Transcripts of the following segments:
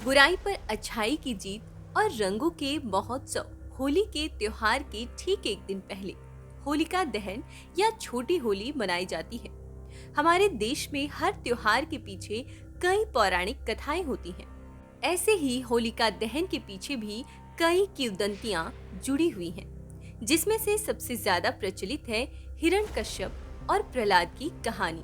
बुराई पर अच्छाई की जीत और रंगों के महोत्सव होली के त्योहार के ठीक एक दिन पहले होलिका दहन या छोटी होली मनाई जाती है। हमारे देश में हर त्योहार के पीछे कई पौराणिक कथाएं होती हैं। ऐसे ही होलिका दहन के पीछे भी कई किंवदंतियां जुड़ी हुई हैं, जिसमें से सबसे ज्यादा प्रचलित है हिरण्यकश्यप और प्रहलाद की कहानी।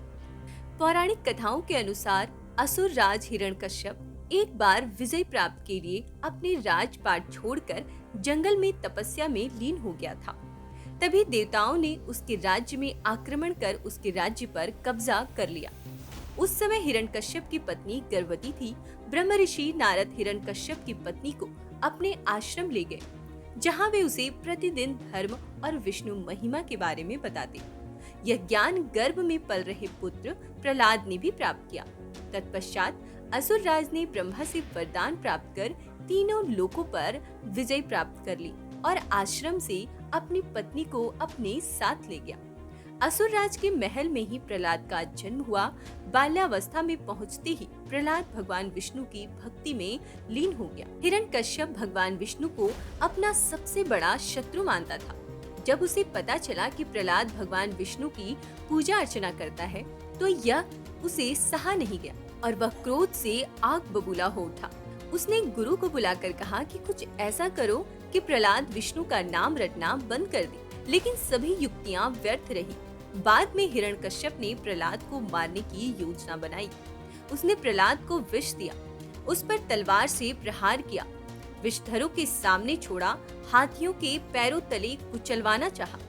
पौराणिक कथाओं के अनुसार असुर राज हिरण्यकश्यप एक बार विजय प्राप्त के लिए अपने राजपाट छोड़कर जंगल में तपस्या में लीन हो गया था। तभी देवताओं ने उसके राज्य में आक्रमण कर उसके राज्य पर कब्जा कर लिया। उस समय हिरण्यकश्यप की पत्नी गर्भवती थी। ब्रह्म ऋषि नारद हिरण्यकश्यप की पत्नी को अपने आश्रम ले गए, जहाँ वे उसे प्रतिदिन धर्म और विष्णु महिमा के बारे में बताते। यह ज्ञान गर्भ में पल रहे पुत्र प्रहलाद ने भी प्राप्त किया। तत्पश्चात असुर राज ने ब्रह्मा से वरदान प्राप्त कर तीनों लोकों पर विजय प्राप्त कर ली और आश्रम से अपनी पत्नी को अपने साथ ले गया। असुर राज के महल में ही प्रहलाद का जन्म हुआ। बाल्यावस्था में पहुंचते ही प्रहलाद भगवान विष्णु की भक्ति में लीन हो गया। हिरण्यकश्यप भगवान विष्णु को अपना सबसे बड़ा शत्रु मानता था। जब उसे पता चला कि प्रहलाद भगवान विष्णु की पूजा अर्चना करता है, तो यह उसे सहा नहीं गया और वह क्रोध से आग बबूला हो उठा। उसने गुरु को बुलाकर कहा कि कुछ ऐसा करो कि प्रहलाद विष्णु का नाम रटना बंद कर दे, लेकिन सभी युक्तियां व्यर्थ रही। बाद में हिरण्यकश्यप ने प्रहलाद को मारने की योजना बनाई। उसने प्रहलाद को विष दिया, उस पर तलवार से प्रहार किया, विषधरों के सामने छोड़ा, हाथियों के पैरों तले कुचलवाना चाहा,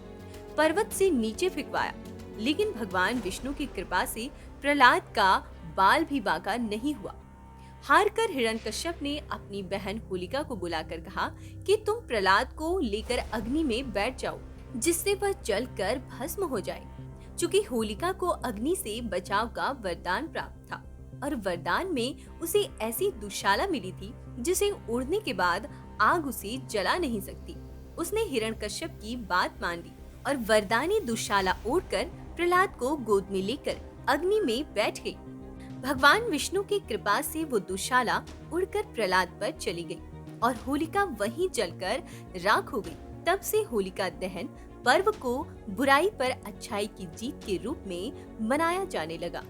पर्वत से नीचे फेंकवाया, लेकिन भगवान विष्णु की कृपा से प्रहलाद का बाल भी बांका नहीं हुआ। हार कर हिरण्यकश्यप ने अपनी बहन होलिका को बुलाकर कहा कि तुम प्रहलाद को लेकर अग्नि में बैठ जाओ, जिससे वह जलकर भस्म हो जाए। चूंकि होलिका को अग्नि से बचाव का वरदान प्राप्त था और वरदान में उसे ऐसी दुशाला मिली थी जिसे उड़ने के बाद आग उसे जला नहीं सकती। उसने हिरण्यकश्यप की बात मान ली और वरदानी दुशाला ओढ़कर प्रहलाद को गोद में लेकर अग्नि में बैठ गई। भगवान विष्णु की कृपा से वो दुशाला उड़कर प्रहलाद पर चली गई और होलिका वहीं जलकर राख हो गई। तब से होलिका दहन पर्व को बुराई पर अच्छाई की जीत के रूप में मनाया जाने लगा।